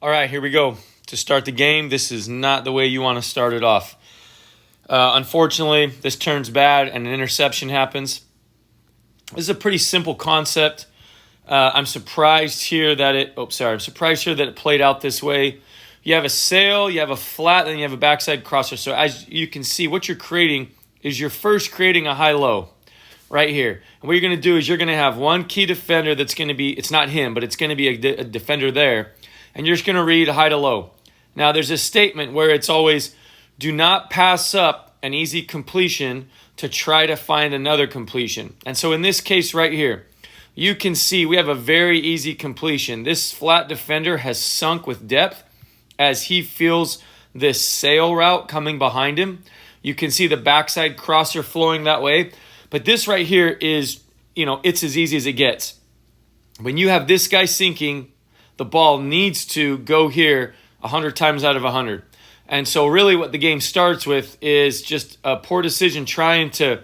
All right, here we go. To start the game, this is not the way you want to start it off. Unfortunately, this turns bad and an interception happens. This is a pretty simple concept. I'm surprised here that it played out this way. You have a sail, you have a flat, then you have a backside crosser. So as you can see, what you're creating is you're first creating a high-low right here. And what you're going to do is you're going to have one key defender that's going to be, it's not him, but it's going to be a defender there. And you're just going to read high to low. Now, there's a statement where it's always, do not pass up an easy completion to try to find another completion. And so in this case right here, you can see we have a very easy completion. This flat defender has sunk with depth as he feels this sail route coming behind him. You can see the backside crosser flowing that way. But this right here is, it's as easy as it gets. When you have this guy sinking, the ball needs to go here 100 times out of 100. And so really what the game starts with is just a poor decision trying to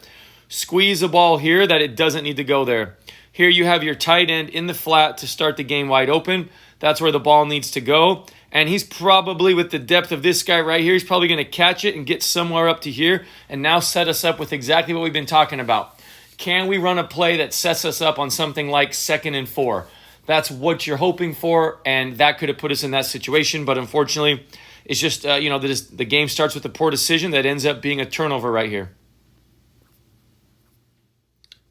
squeeze a ball here that it doesn't need to go there. Here you have your tight end in the flat to start the game wide open. That's where the ball needs to go. And he's probably, with the depth of this guy right here, he's probably going to catch it and get somewhere up to here and now set us up with exactly what we've been talking about. Can we run a play that sets us up on something like 2nd and 4? That's what you're hoping for, and that could have put us in that situation. But unfortunately, it's just, the game starts with a poor decision that ends up being a turnover right here.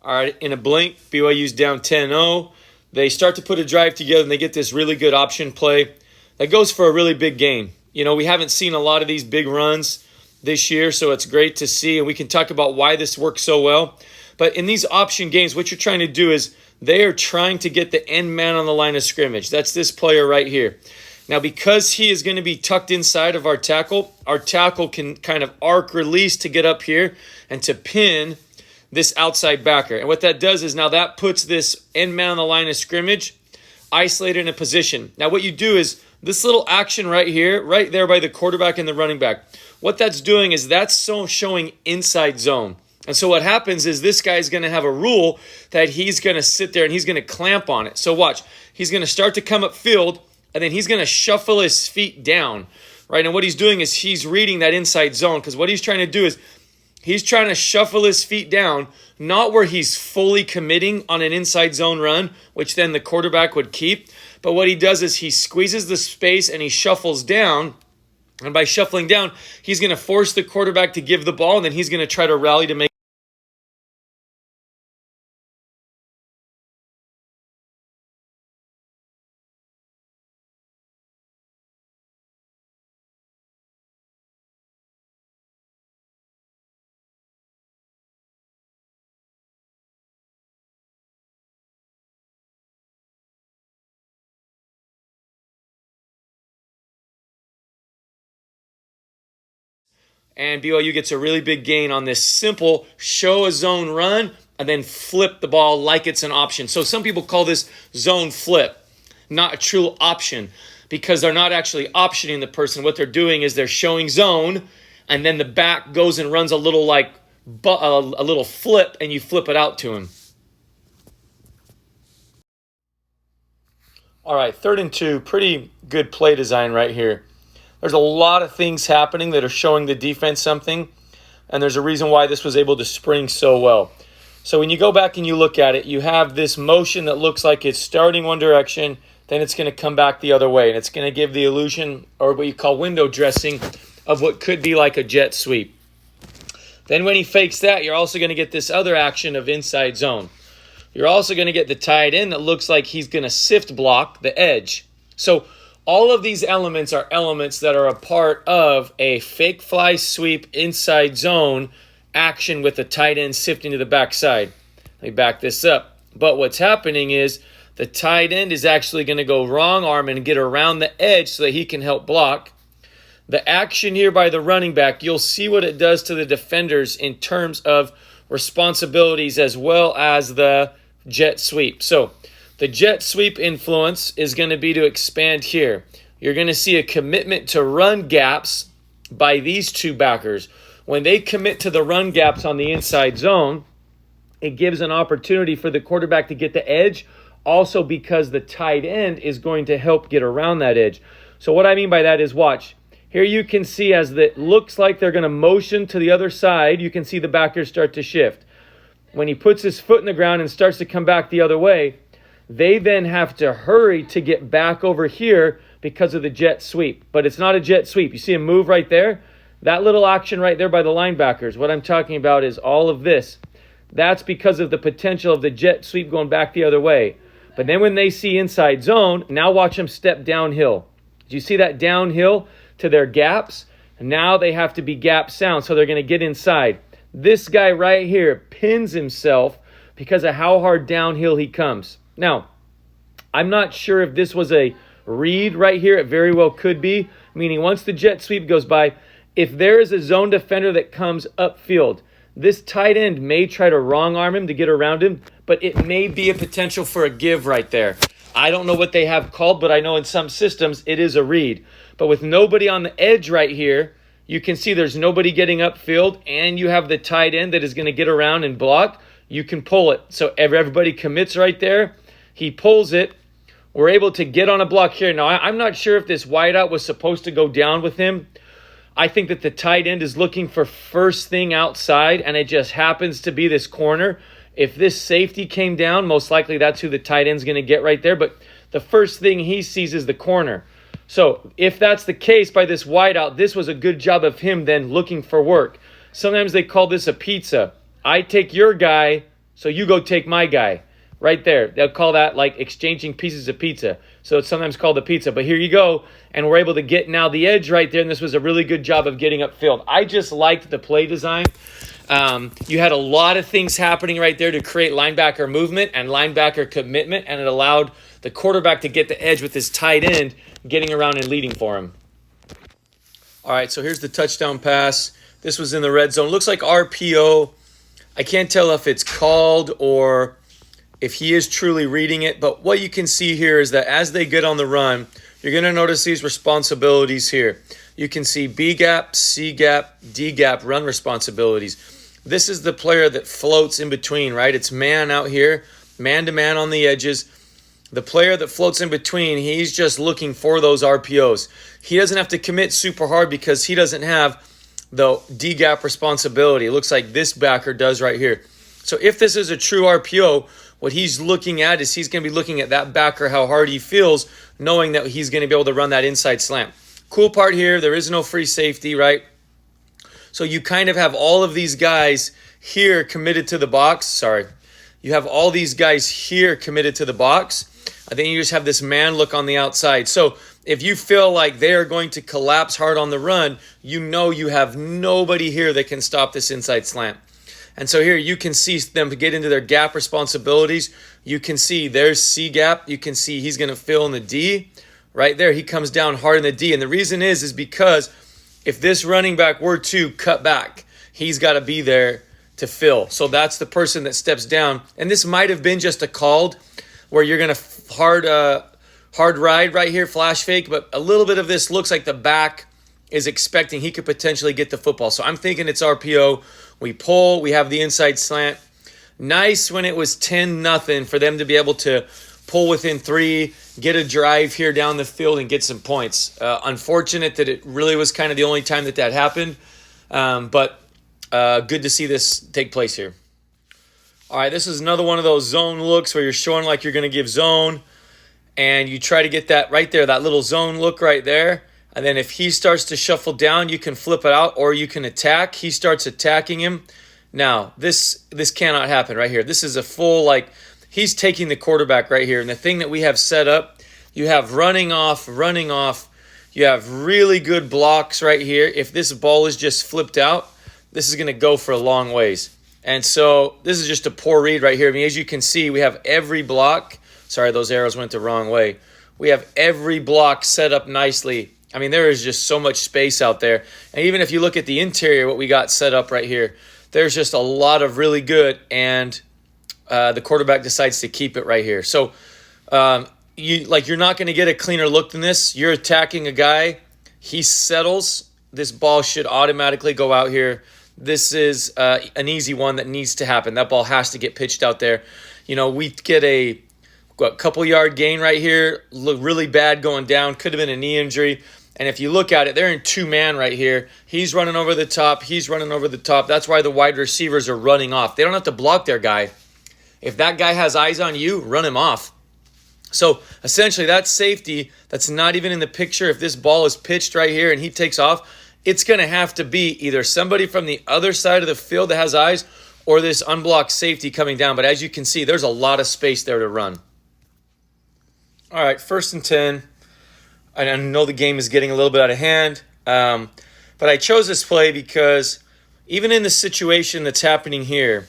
All right, in a blink, BYU's down 10-0. They start to put a drive together, and they get this really good option play that goes for a really big gain. We haven't seen a lot of these big runs this year, so it's great to see, and we can talk about why this works so well. But in these option games, what you're trying to do is they are trying to get the end man on the line of scrimmage. That's this player right here. Now, because he is going to be tucked inside of our tackle can kind of arc release to get up here and to pin this outside backer. And what that does is now that puts this end man on the line of scrimmage isolated in a position. Now, what you do is this little action right here, right there by the quarterback and the running back, what that's doing is that's showing inside zone. And so what happens is this guy is going to have a rule that he's going to sit there and he's going to clamp on it. So watch. He's going to start to come up field, and then he's going to shuffle his feet down, right? And what he's doing is he's reading that inside zone, because what he's trying to do is he's trying to shuffle his feet down, not where he's fully committing on an inside zone run, which then the quarterback would keep. But what he does is he squeezes the space and he shuffles down. And by shuffling down, he's going to force the quarterback to give the ball, and then he's going to try to rally to make and BYU gets a really big gain on this simple show a zone run and then flip the ball like it's an option. So some people call this zone flip, not a true option, because they're not actually optioning the person. What they're doing is they're showing zone, and then the back goes and runs a little flip, and you flip it out to him. All right, 3rd and 2, pretty good play design right here. There's a lot of things happening that are showing the defense something, and there's a reason why this was able to spring so well. So when you go back and you look at it, you have this motion that looks like it's starting one direction, then it's going to come back the other way, and it's going to give the illusion, or what you call window dressing, of what could be like a jet sweep. Then when he fakes that, you're also going to get this other action of inside zone. You're also going to get the tight end that looks like he's going to sift block the edge. So all of these elements are elements that are a part of a fake fly sweep inside zone action with the tight end sifting to the backside. Let me back this up. But what's happening is the tight end is actually going to go wrong arm and get around the edge so that he can help block. The action here by the running back, you'll see what it does to the defenders in terms of responsibilities as well as the jet sweep. So the jet sweep influence is going to be to expand here. You're going to see a commitment to run gaps by these two backers. When they commit to the run gaps on the inside zone, it gives an opportunity for the quarterback to get the edge, also because the tight end is going to help get around that edge. So what I mean by that is, watch. Here you can see as it looks like they're going to motion to the other side, you can see the backers start to shift. When he puts his foot in the ground and starts to come back the other way, they then have to hurry to get back over here because of the jet sweep. But it's not a jet sweep. You see him move right there? That little action right there by the linebackers. What I'm talking about is all of this. That's because of the potential of the jet sweep going back the other way. But then when they see inside zone, now watch them step downhill. Do you see that downhill to their gaps? And now they have to be gap sound, so they're going to get inside. This guy right here pins himself because of how hard downhill he comes. Now, I'm not sure if this was a read right here. It very well could be, meaning once the jet sweep goes by, if there is a zone defender that comes upfield, this tight end may try to wrong arm him to get around him, but it may be a potential for a give right there. I don't know what they have called, but I know in some systems it is a read. But with nobody on the edge right here, you can see there's nobody getting upfield, and you have the tight end that is going to get around and block. You can pull it. So everybody commits right there. He pulls it. We're able to get on a block here. Now, I'm not sure if this wideout was supposed to go down with him. I think that the tight end is looking for first thing outside, and it just happens to be this corner. If this safety came down, most likely that's who the tight end's going to get right there. But the first thing he sees is the corner. So if that's the case by this wideout, this was a good job of him then looking for work. Sometimes they call this a pizza. I take your guy, so you go take my guy. Right there. They'll call that like exchanging pieces of pizza. So it's sometimes called a pizza. But here you go. And we're able to get now the edge right there. And this was a really good job of getting upfield. I just liked the play design. You had a lot of things happening right there to create linebacker movement and linebacker commitment. And it allowed the quarterback to get the edge with his tight end getting around and leading for him. All right, so here's the touchdown pass. This was in the red zone. Looks like RPO. I can't tell if it's called or if he is truly reading it. But what you can see here is that as they get on the run, you're going to notice these responsibilities here. You can see B gap, C gap, D gap run responsibilities. This is the player that floats in between, right? It's man out here, man to man on the edges. The player that floats in between, he's just looking for those RPOs. He doesn't have to commit super hard because he doesn't have the D gap responsibility. It looks like this backer does right here. So if this is a true RPO, what he's looking at is he's going to be looking at that backer, how hard he feels, knowing that he's going to be able to run that inside slant. Cool part here, there is no free safety, right? So you kind of have all of these guys here committed to the box. You have all these guys here committed to the box. I think you just have this man look on the outside. So if you feel like they are going to collapse hard on the run, you know you have nobody here that can stop this inside slant. And so here you can see them get into their gap responsibilities. You can see there's C gap. You can see he's going to fill in the D. Right there, he comes down hard in the D. And the reason is because if this running back were to cut back, he's got to be there to fill. So that's the person that steps down. And this might have been just a called where you're going to hard ride right here, flash fake. But a little bit of this looks like the back is expecting he could potentially get the football. So I'm thinking it's RPO. We pull, we have the inside slant. Nice when it was 10-0 for them to be able to pull within 3, get a drive here down the field and get some points. Unfortunate that it really was kind of the only time that happened, but good to see this take place here. All right, this is another one of those zone looks where you're showing like you're going to give zone, and you try to get that right there, that little zone look right there. And then if he starts to shuffle down, you can flip it out or you can attack. He starts attacking him. Now, this cannot happen right here. This is a full, like, he's taking the quarterback right here. And the thing that we have set up, you have running off. You have really good blocks right here. If this ball is just flipped out, this is going to go for a long ways. And so this is just a poor read right here. I mean, as you can see, we have every block. Sorry, those arrows went the wrong way. We have every block set up nicely. I mean, there is just so much space out there. And even if you look at the interior, what we got set up right here, there's just a lot of really good, and the quarterback decides to keep it right here. So you're not going to get a cleaner look than this. You're attacking a guy. He settles. This ball should automatically go out here. This is an easy one that needs to happen. That ball has to get pitched out there. You know, we get a Got a couple yard gain right here. Look really bad going down. Could have been a knee injury. And if you look at it, they're in two-man right here. He's running over the top. He's running over the top. That's why the wide receivers are running off. They don't have to block their guy. If that guy has eyes on you, run him off. So essentially, that safety that's not even in the picture, if this ball is pitched right here and he takes off, it's going to have to be either somebody from the other side of the field that has eyes or this unblocked safety coming down. But as you can see, there's a lot of space there to run. All right, 1st and 10. I know the game is getting a little bit out of hand, but I chose this play because even in the situation that's happening here,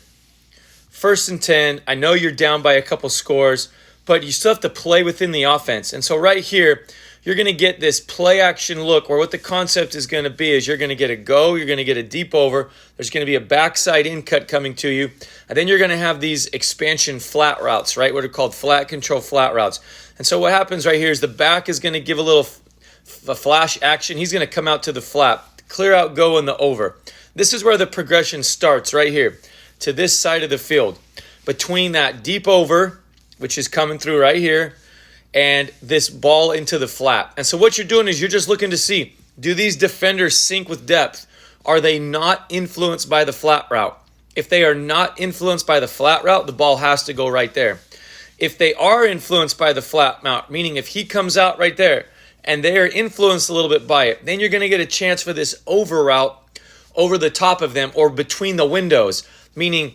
1st and 10, I know you're down by a couple scores, but you still have to play within the offense. And so right here, you're going to get this play action look where what the concept is going to be is you're going to get a go, you're going to get a deep over, there's going to be a backside in cut coming to you, and then you're going to have these expansion flat routes, right? What are called flat control flat routes. And so what happens right here is the back is going to give a flash action. He's going to come out to the flat, clear out, go in the over. This is where the progression starts right here to this side of the field. Between that deep over, which is coming through right here, and this ball into the flat. And so what you're doing is you're just looking to see, do these defenders sync with depth? Are they not influenced by the flat route? If they are not influenced by the flat route, the ball has to go right there. If they are influenced by the flat route, meaning if he comes out right there and they are influenced a little bit by it, then you're going to get a chance for this over route over the top of them or between the windows, meaning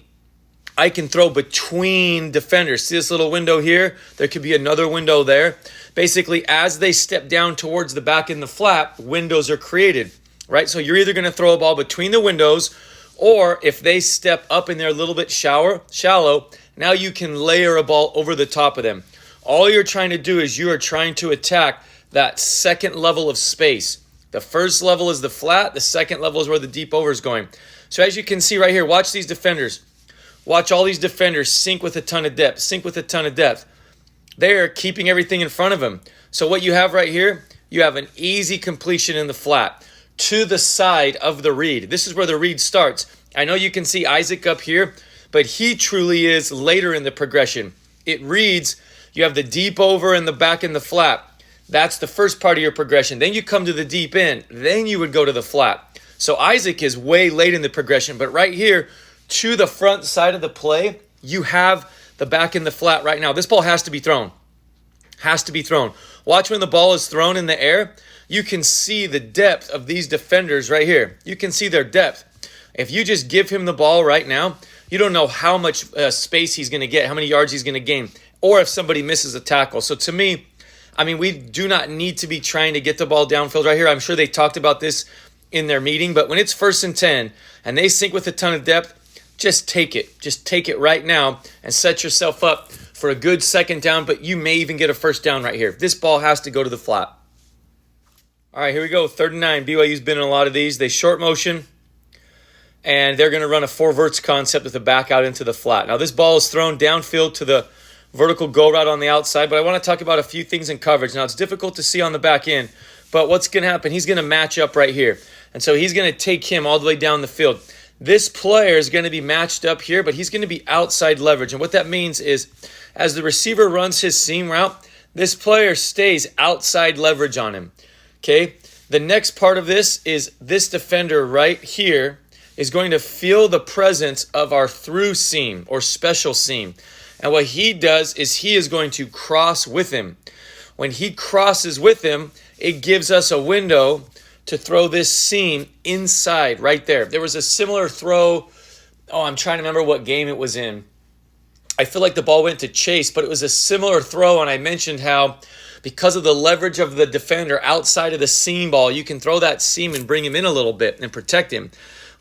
I can throw between defenders. See this little window here? There could be another window there. Basically, as they step down towards the back in the flat, windows are created, right? So you're either going to throw a ball between the windows, or if they step up and they're a little bit shallow, now you can layer a ball over the top of them. All you're trying to do is you are trying to attack that second level of space. The first level is the flat. The second level is where the deep over is going. So as you can see right here, watch these defenders. Watch all these defenders sync with a ton of depth, sync with a ton of depth. They are keeping everything in front of them. So what you have right here, you have an easy completion in the flat to the side of the read. This is where the read starts. I know you can see Isaac up here, but he truly is later in the progression. It reads, you have the deep over and the back in the flat. That's the first part of your progression. Then you come to the deep end. Then you would go to the flat. So Isaac is way late in the progression, but right here, to the front side of the play, you have the back in the flat right now. This ball has to be thrown. Has to be thrown. Watch when the ball is thrown in the air. You can see the depth of these defenders right here. You can see their depth. If you just give him the ball right now, you don't know how much space he's going to get, how many yards he's going to gain, or if somebody misses a tackle. So to me, I mean, we do not need to be trying to get the ball downfield right here. I'm sure they talked about this in their meeting, but when it's 1st and 10 and they sync with a ton of depth, just take it. Just take it right now and set yourself up for a good second down, but you may even get a first down right here. This ball has to go to the flat. All right, here we go. 3rd and 9. BYU's been in a lot of these. They short motion, and they're going to run a 4 verts concept with the back out into the flat. Now, this ball is thrown downfield to the vertical go route on the outside, but I want to talk about a few things in coverage. Now, it's difficult to see on the back end, but what's going to happen, he's going to match up right here. And so he's going to take him all the way down the field. This player is going to be matched up here, but he's going to be outside leverage. And what that means is as the receiver runs his seam route, this player stays outside leverage on him. Okay? The next part of this is this defender right here is going to feel the presence of our through seam or special seam. And what he does is he is going to cross with him. When he crosses with him, it gives us a window to throw this seam inside right there. There was a similar throw. I'm trying to remember what game it was in. I feel like the ball went to Chase, but it was a similar throw, and I mentioned how because of the leverage of the defender outside of the seam ball, you can throw that seam and bring him in a little bit and protect him.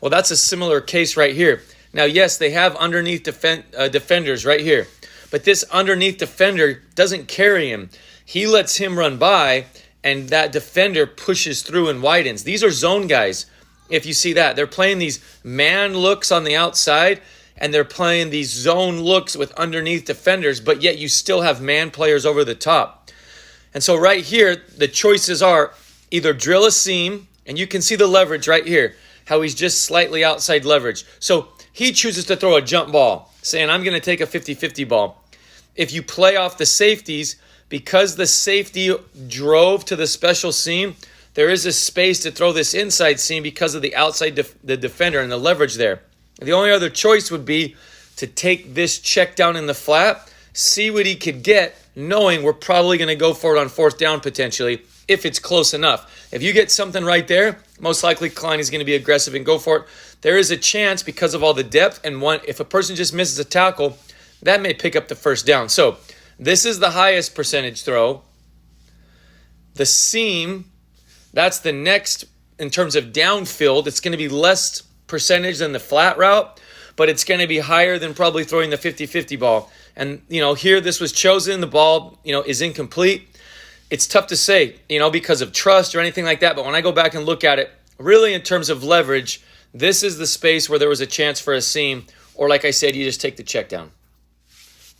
Well, that's a similar case right here. Now, yes, they have underneath defenders right here, but this underneath defender doesn't carry him. He lets him run by, and that defender pushes through and widens. These are zone guys. If you see that, they're playing these man looks on the outside, and they're playing these zone looks with underneath defenders, but yet you still have man players over the top. And so right here, the choices are either drill a seam, and you can see the leverage right here, how he's just slightly outside leverage. So he chooses to throw a jump ball, saying, I'm going to take a 50-50 ball. if you play off the safeties, because the safety drove to the special seam, there is a space to throw this inside seam because of the outside the defender and the leverage there. The only other choice would be to take this check down in the flat, see what he could get, knowing we're probably going to go for it on fourth down potentially if it's close enough. If you get something right there, most likely Klein is going to be aggressive and go for it. There is a chance because of all the depth, and if a person just misses a tackle, that may pick up the first down. So this is the highest percentage throw. The seam, that's the next in terms of downfield. It's going to be less percentage than the flat route, but it's going to be higher than probably throwing the 50-50 ball. And, here this was chosen. The ball, is incomplete. It's tough to say, because of trust or anything like that. But when I go back and look at it, really in terms of leverage, this is the space where there was a chance for a seam. Or like I said, you just take the check down.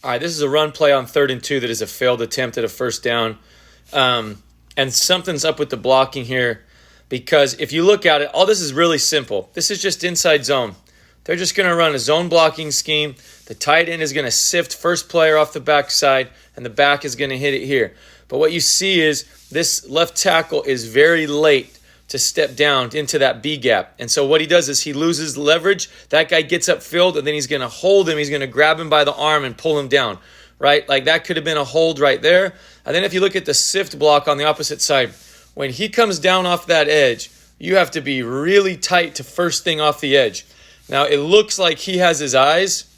All right, this is a run play on 3rd and 2 that is a failed attempt at a first down. And something's up with the blocking here, because if you look at it, all this is really simple. This is just inside zone. They're just going to run a zone blocking scheme. The tight end is going to sift first player off the backside, and the back is going to hit it here. But what you see is this left tackle is very late to step down into that B gap. And so what he does is he loses leverage. That guy gets upfield, and then he's going to hold him. He's going to grab him by the arm and pull him down, right? Like that could have been a hold right there. And then if you look at the sift block on the opposite side, when he comes down off that edge, you have to be really tight to first thing off the edge. Now, it looks like he has his eyes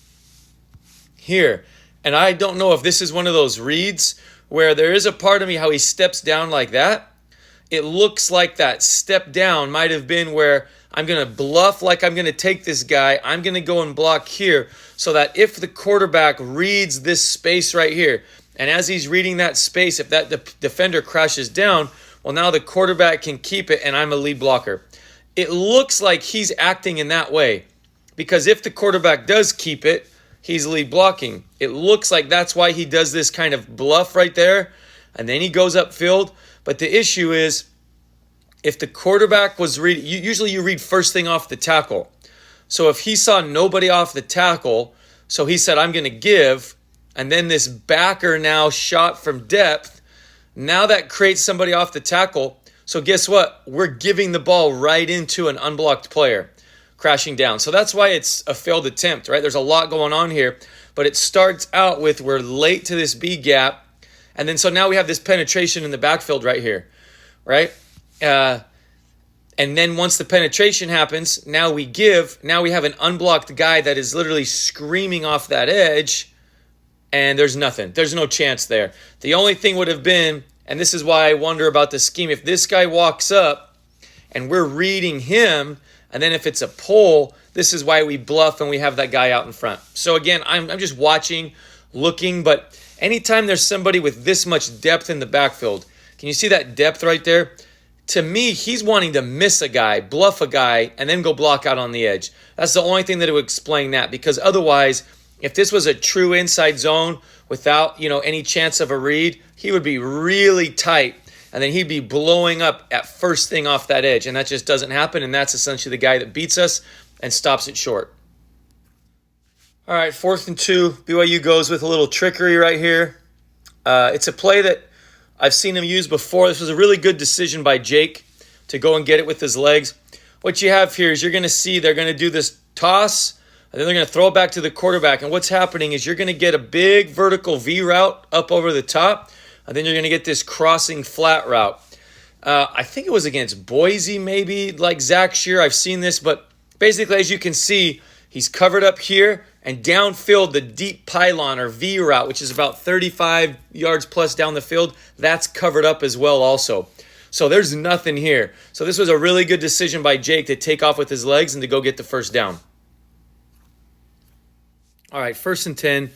here. And I don't know if this is one of those reads where there is a part of me how he steps down like that. It looks like that step down might have been where I'm going to bluff like I'm going to take this guy. I'm going to go and block here so that if the quarterback reads this space right here, and as he's reading that space, if that defender crashes down, well, now the quarterback can keep it, and I'm a lead blocker. It looks like he's acting in that way, because if the quarterback does keep it, he's lead blocking. It looks like that's why he does this kind of bluff right there, and then he goes upfield. But the issue is, if the quarterback was reading, usually you read first thing off the tackle. So if he saw nobody off the tackle, so he said, I'm going to give, and then this backer now shot from depth, now that creates somebody off the tackle. So guess what? We're giving the ball right into an unblocked player crashing down. So that's why it's a failed attempt, right? There's a lot going on here, but it starts out with we're late to this B gap, and then so now we have this penetration in the backfield right here, right? And then once the penetration happens, now we have an unblocked guy that is literally screaming off that edge, and there's nothing. There's no chance there. The only thing would have been, and this is why I wonder about the scheme, if this guy walks up and we're reading him, and then if it's a pull, this is why we bluff and we have that guy out in front. So again, I'm just watching, looking, but anytime there's somebody with this much depth in the backfield, can you see that depth right there? To me, he's wanting to miss a guy, bluff a guy, and then go block out on the edge. That's the only thing that would explain that, because otherwise, if this was a true inside zone without, any chance of a read, he would be really tight, and then he'd be blowing up at first thing off that edge, and that just doesn't happen, and that's essentially the guy that beats us and stops it short. All right, 4th and 2. BYU goes with a little trickery right here. It's a play that I've seen him use before. This was a really good decision by Jake to go and get it with his legs. What you have here is you're going to see they're going to do this toss, and then they're going to throw it back to the quarterback. And what's happening is you're going to get a big vertical V route up over the top, and then you're going to get this crossing flat route. I think it was against Boise maybe, like Zach Shear. I've seen this, but basically, as you can see, he's covered up here, and downfield, the deep pylon or V route, which is about 35 yards plus down the field, that's covered up as well also. So there's nothing here. So this was a really good decision by Jake to take off with his legs and to go get the first down. All right, 1st and 10.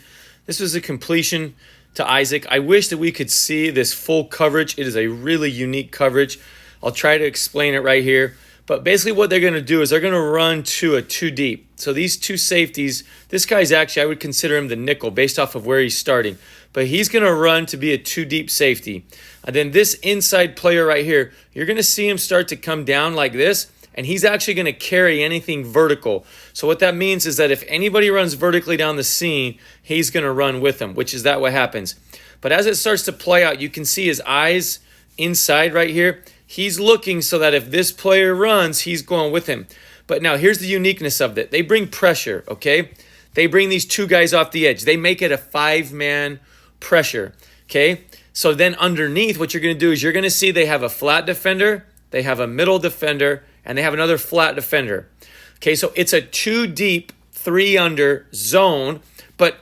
This was a completion to Isaac. I wish that we could see this full coverage. It is a really unique coverage. I'll try to explain it right here. But basically what they're going to do is they're going to run to a 2 deep. So these two safeties, this guy's actually, I would consider him the nickel based off of where he's starting. But he's going to run to be a 2 deep safety. And then this inside player right here, you're going to see him start to come down like this. and he's actually going to carry anything vertical. So what that means is that if anybody runs vertically down the seam, he's going to run with them, which is that what happens. But as it starts to play out, you can see his eyes inside right here. He's looking so that if this player runs, he's going with him. But now here's the uniqueness of it. They bring pressure, okay? They bring these two guys off the edge. They make it a 5-man pressure, okay? So then underneath, what you're going to do is you're going to see they have a flat defender, they have a middle defender, and they have another flat defender. Okay, so it's a 2 deep, 3 under zone, but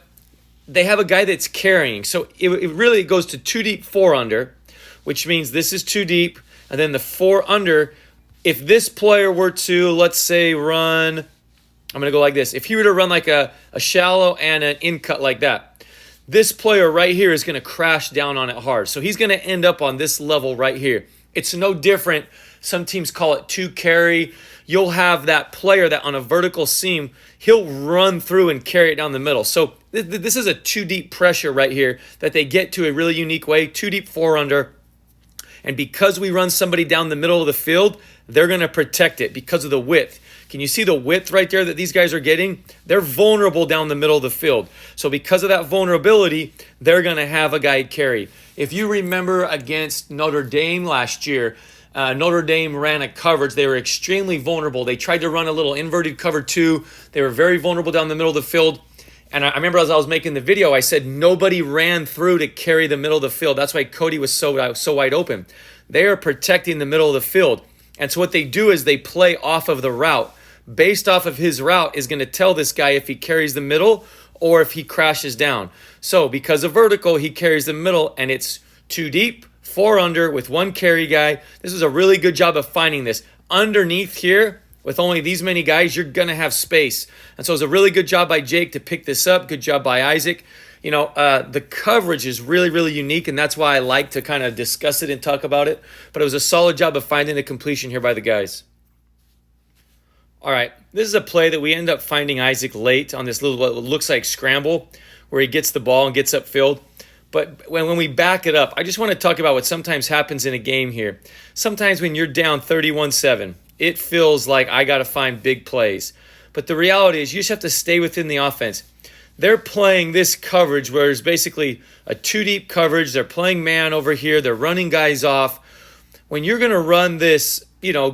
they have a guy that's carrying. So it really goes to 2 deep, 4 under, which means this is 2 deep, and then the 4 under. If this player were to, let's say, run, I'm going to go like this. If he were to run like a shallow and an in cut like that, this player right here is going to crash down on it hard. So he's going to end up on this level right here. It's no different. Some teams call it 2 carry. You'll have that player that on a vertical seam, he'll run through and carry it down the middle. So this is a 2 deep pressure right here that they get to a really unique way. 2 deep, 4 under. And because we run somebody down the middle of the field, they're going to protect it because of the width. Can you see the width right there that these guys are getting? They're vulnerable down the middle of the field. So because of that vulnerability, they're going to have a guy carry. If you remember against Notre Dame last year, Notre Dame ran a coverage. They were extremely vulnerable. They tried to run a little inverted cover 2. They were very vulnerable down the middle of the field. And I remember as I was making the video, I said nobody ran through to carry the middle of the field. That's why Cody was so wide open. They are protecting the middle of the field. And so what they do is they play off of the route. Based off of his route is going to tell this guy if he carries the middle or if he crashes down. So because of vertical, he carries the middle, and it's 2 deep, 4 under with 1 carry guy. This is a really good job of finding this. Underneath here, with only these many guys, you're going to have space. And so it's a really good job by Jake to pick this up. Good job by Isaac. You know, the coverage is really, really unique, and that's why I like to kind of discuss it and talk about it. But it was a solid job of finding the completion here by the guys. All right, this is a play that we end up finding Isaac late on this little what looks like scramble where he gets the ball and gets upfield. But when we back it up, I just want to talk about what sometimes happens in a game here. Sometimes when you're down 31-7, it feels like I got to find big plays. But the reality is you just have to stay within the offense. They're playing this coverage where it's basically a 2 deep coverage. They're playing man over here. They're running guys off. When you're going to run this,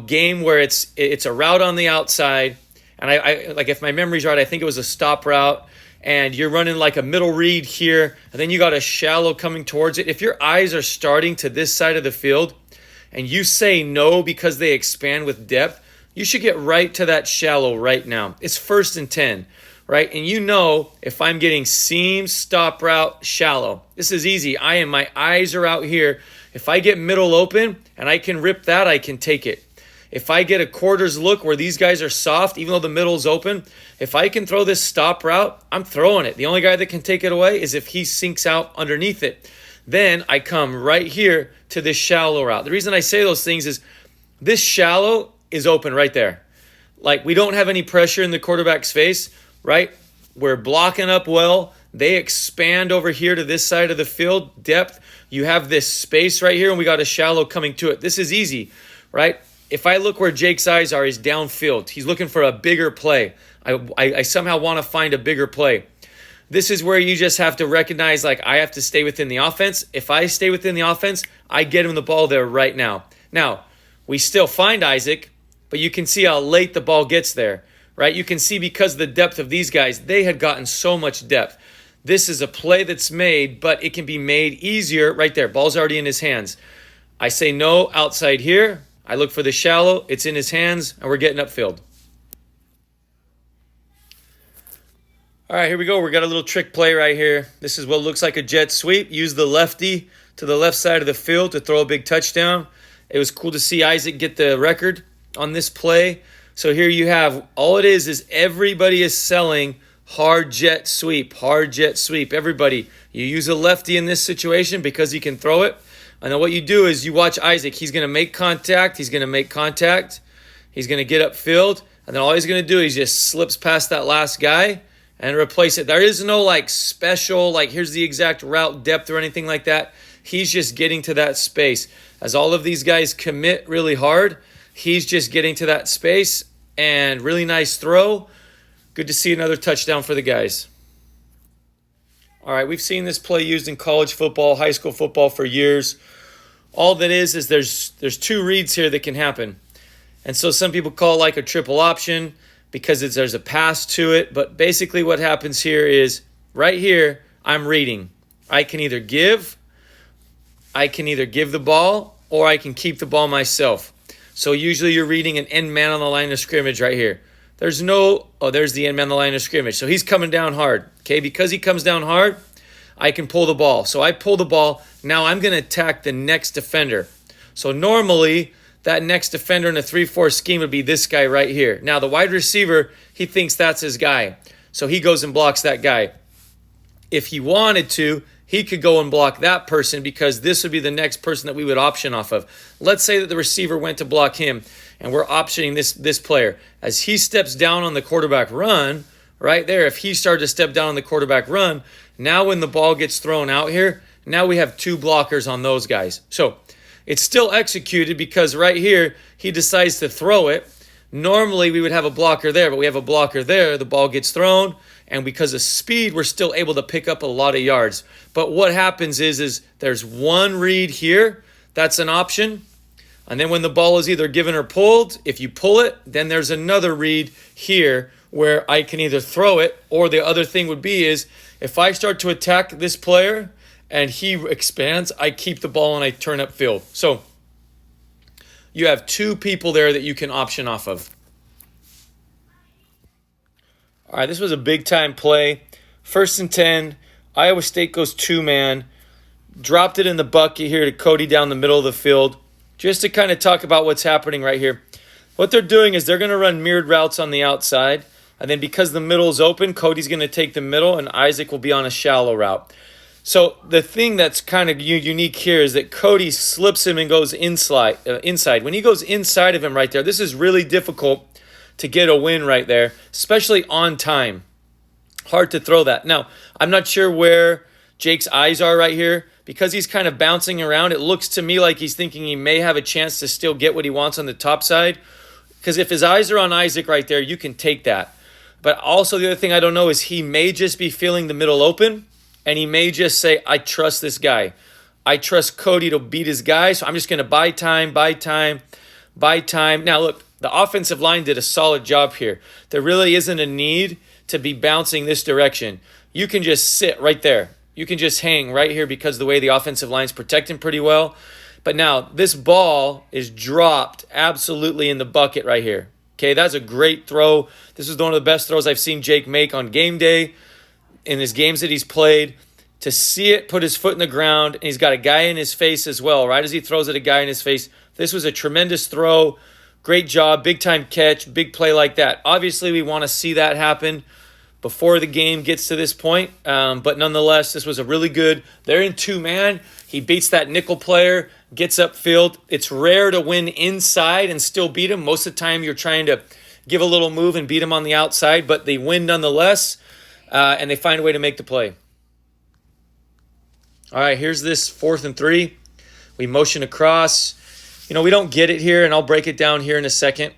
game where it's a route on the outside, and I like if my memory's right, I think it was a stop route, and you're running like a middle read here, and then you got a shallow coming towards it. If your eyes are starting to this side of the field, and you say no because they expand with depth, you should get right to that shallow right now. It's 1st and 10, right? And if I'm getting seam, stop route, shallow, this is easy. My eyes are out here. If I get middle open and I can rip that, I can take it. If I get a quarters look where these guys are soft, even though the middle's open, if I can throw this stop route, I'm throwing it. The only guy that can take it away is if he sinks out underneath it. Then I come right here to this shallow route. The reason I say those things is this shallow is open right there. Like we don't have any pressure in the quarterback's face, right? We're blocking up well. They expand over here to this side of the field, depth. You have this space right here, and we got a shallow coming to it. This is easy, right? If I look where Jake's eyes are, he's downfield. He's looking for a bigger play. I somehow want to find a bigger play. This is where you just have to recognize, like, I have to stay within the offense. If I stay within the offense, I get him the ball there right now. Now, we still find Isaac, but you can see how late the ball gets there, right? You can see because of the depth of these guys, they had gotten so much depth. This is a play that's made, but it can be made easier right there. Ball's already in his hands. I say no outside here. I look for the shallow. It's in his hands, and we're getting upfield. All right, here we go. We got a little trick play right here. This is what looks like a jet sweep. Use the lefty to the left side of the field to throw a big touchdown. It was cool to see Isaac get the record on this play. So here you have, all it is everybody is selling hard jet sweep, everybody. You use a lefty in this situation because he can throw it. And then what you do is you watch Isaac. He's going to make contact. He's going to get upfield. And then all he's going to do is just slips past that last guy and replace it. There is no special, here's the exact route depth or anything like that. He's just getting to that space. As all of these guys commit really hard, He's just getting to that space, and really nice throw. Good to see another touchdown for the guys. All right, we've seen this play used in college football, high school football for years. All that is there's two reads here that can happen. And so some people call it like a triple option because there's a pass to it. But basically what happens here is right here, I'm reading. I can either give the ball, or I can keep the ball myself. So usually you're reading an end man on the line of scrimmage right here. There's the end man on the line of scrimmage. So he's coming down hard. Okay, because he comes down hard, I can pull the ball. So I pull the ball. Now I'm going to attack the next defender. So normally that next defender in a 3-4 scheme would be this guy right here. Now the wide receiver, he thinks that's his guy. So he goes and blocks that guy. If he wanted to, he could go and block that person because this would be the next person that we would option off of. Let's say that the receiver went to block him and we're optioning this player. As he steps down on the quarterback run, right there, if he started to step down on the quarterback run, now when the ball gets thrown out here, now we have two blockers on those guys. So it's still executed because right here, he decides to throw it. Normally we would have a blocker there, but we have a blocker there. The ball gets thrown, and because of speed, we're still able to pick up a lot of yards. But what happens is there's one read here. That's an option. And then when the ball is either given or pulled, if you pull it, then there's another read here where I can either throw it, or the other thing would be is if I start to attack this player and he expands, I keep the ball and I turn upfield. So you have two people there that you can option off of. All right, this was a big-time play. 1st and 10. Iowa State goes two-man. Dropped it in the bucket here to Cody down the middle of the field. Just to kind of talk about what's happening right here. What they're doing is they're going to run mirrored routes on the outside. And then because the middle is open, Cody's going to take the middle, and Isaac will be on a shallow route. So the thing that's kind of unique here is that Cody slips him and goes inside. When he goes inside of him right there, this is really difficult to get a win right there, especially on time. Hard to throw that. Now, I'm not sure where Jake's eyes are right here. Because he's kind of bouncing around, it looks to me like he's thinking he may have a chance to still get what he wants on the top side. Because if his eyes are on Isaac right there, you can take that. But also the other thing I don't know is he may just be feeling the middle open, and he may just say, I trust this guy. I trust Cody to beat his guy, so I'm just going to buy time. Now, look, the offensive line did a solid job here. There really isn't a need to be bouncing this direction. You can just sit right there. You can just hang right here because the way the offensive line's protecting pretty well. But now, this ball is dropped absolutely in the bucket right here. Okay, that's a great throw. This is one of the best throws I've seen Jake make on game day in his games that he's played. To see it, put his foot in the ground, and he's got a guy in his face as well, right as he throws at a guy in his face. This was a tremendous throw. Great job, big-time catch, big play like that. Obviously, we want to see that happen before the game gets to this point. But nonetheless, this was a really good. They're in two-man. He beats that nickel player, gets upfield. It's rare to win inside and still beat him. Most of the time, you're trying to give a little move and beat him on the outside, but they win nonetheless, and they find a way to make the play. All right, here's this 4th and 3. We motion across. We don't get it here, and I'll break it down here in a second.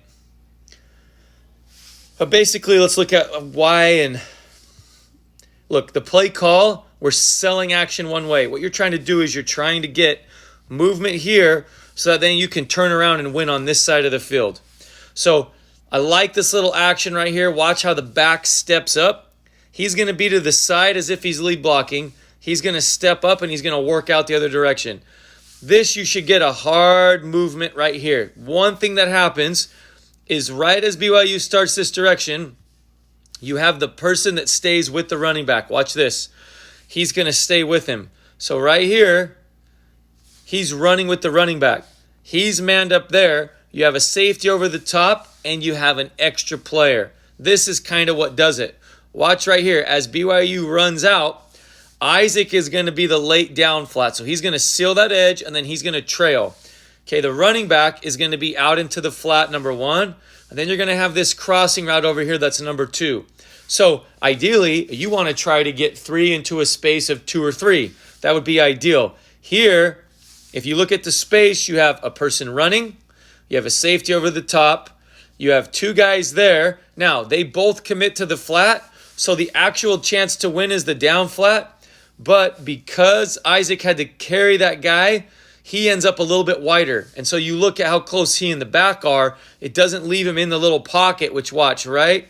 But basically, let's look at why. And look, the play call, we're selling action one way. What you're trying to do is you're trying to get movement here so that then you can turn around and win on this side of the field. So I like this little action right here. Watch how the back steps up. He's going to be to the side as if he's lead blocking. He's going to step up and he's going to work out the other direction. This, you should get a hard movement right here. One thing that happens is right as BYU starts this direction, you have the person that stays with the running back. Watch this. He's going to stay with him. So right here, he's running with the running back. He's manned up there. You have a safety over the top, and you have an extra player. This is kind of what does it. Watch right here. As BYU runs out, Isaac is going to be the late down flat. So he's going to seal that edge, and then he's going to trail. Okay, the running back is going to be out into the flat, number 1. And then you're going to have this crossing route over here that's number 2. So ideally, you want to try to get 3 into a space of 2 or 3. That would be ideal. Here, if you look at the space, you have a person running, You have a safety over the top. You have two guys there. Now, they both commit to the flat, so the actual chance to win is the down flat. But because Isaac had to carry that guy, he ends up a little bit wider. And so you look at how close he and the back are. It doesn't leave him in the little pocket, which watch, right?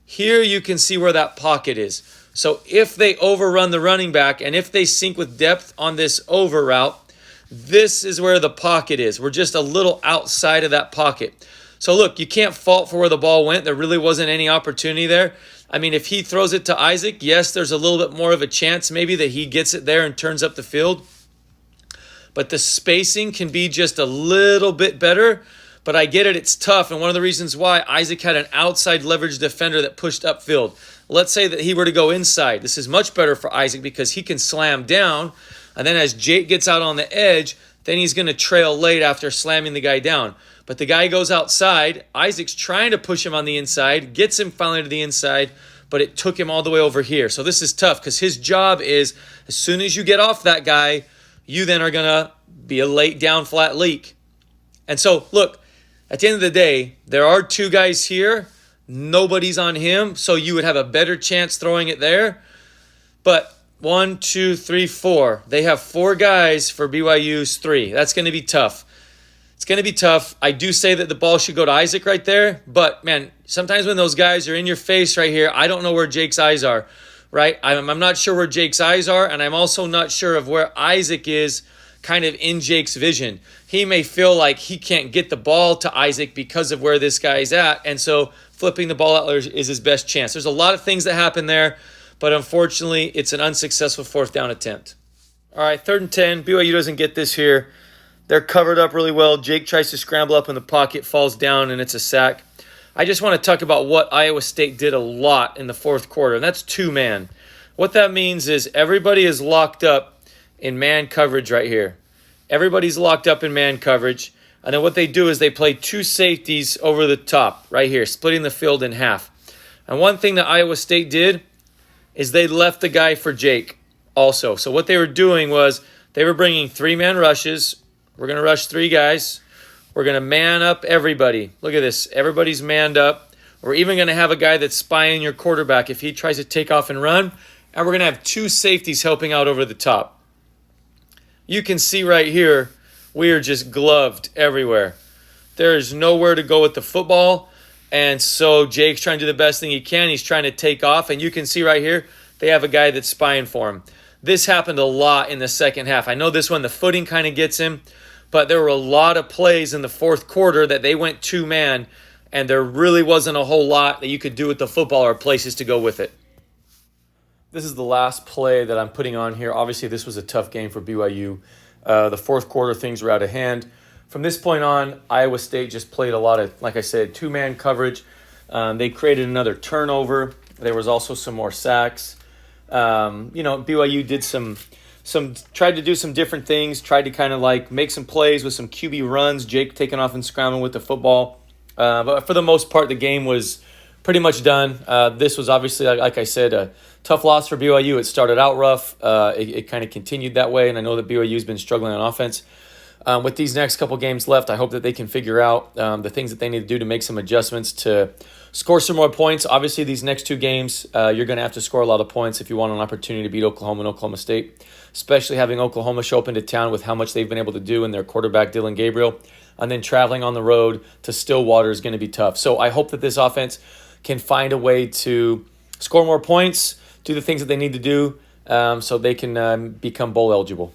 Here you can see where that pocket is. So if they overrun the running back and if they sink with depth on this over route, this is where the pocket is. We're just a little outside of that pocket. So look, you can't fault for where the ball went. There really wasn't any opportunity there. I mean, if he throws it to Isaac, yes, there's a little bit more of a chance maybe that he gets it there and turns up the field. But the spacing can be just a little bit better. But I get it, it's tough. And one of the reasons why Isaac had an outside leverage defender that pushed upfield. Let's say that he were to go inside. This is much better for Isaac because he can slam down. And then as Jake gets out on the edge, then he's going to trail late after slamming the guy down. But the guy goes outside. Isaac's trying to push him on the inside, gets him finally to the inside, but it took him all the way over here. So this is tough because his job is as soon as you get off that guy, you then are going to be a late down flat leak. And so, look, at the end of the day, there are two guys here. Nobody's on him, so you would have a better chance throwing it there. But 1, 2, 3, 4. They have 4 guys for BYU's 3. That's going to be tough. It's going to be tough. I do say that the ball should go to Isaac right there. But, man, sometimes when those guys are in your face right here, I don't know where Jake's eyes are, right? I'm not sure where Jake's eyes are, and I'm also not sure of where Isaac is kind of in Jake's vision. He may feel like he can't get the ball to Isaac because of where this guy's at, and so flipping the ball out is his best chance. There's a lot of things that happen there, but unfortunately, it's an unsuccessful 4th down attempt. All right, 3rd and 10. BYU doesn't get this here. They're covered up really well. Jake tries to scramble up in the pocket, falls down, and it's a sack. I just want to talk about what Iowa State did a lot in the 4th quarter, and that's 2-man. What that means is everybody is locked up in man coverage right here. Everybody's locked up in man coverage. And then what they do is they play 2 safeties over the top right here, splitting the field in half. And one thing that Iowa State did is they left the guy for Jake also. So what they were doing was they were bringing 3-man rushes. We're going to rush 3 guys. We're going to man up everybody. Look at this. Everybody's manned up. We're even going to have a guy that's spying your quarterback if he tries to take off and run. And we're going to have 2 safeties helping out over the top. You can see right here, we are just gloved everywhere. There is nowhere to go with the football. And so Jake's trying to do the best thing he can. He's trying to take off. And you can see right here, they have a guy that's spying for him. This happened a lot in the second half. I know this one, the footing kind of gets him. But there were a lot of plays in the 4th quarter that they went 2-man. And there really wasn't a whole lot that you could do with the football or places to go with it. This is the last play that I'm putting on here. Obviously, this was a tough game for BYU. The 4th quarter, things were out of hand. From this point on, Iowa State just played a lot of, like I said, 2-man coverage. They created another turnover. There was also some more sacks. BYU did tried to do some different things, tried to kind of like make some plays with some QB runs, Jake taking off and scrambling with the football. But for the most part, the game was pretty much done. This was obviously, like I said, a tough loss for BYU. It started out rough. It kind of continued that way, and I know that BYU's been struggling on offense. With these next couple games left, I hope that they can figure out the things that they need to do to make some adjustments to score some more points. Obviously, these next 2 games, you're going to have to score a lot of points if you want an opportunity to beat Oklahoma and Oklahoma State, especially having Oklahoma show up into town with how much they've been able to do in their quarterback, Dylan Gabriel, and then traveling on the road to Stillwater is going to be tough. So I hope that this offense can find a way to score more points, do the things that they need to do so they can become bowl eligible.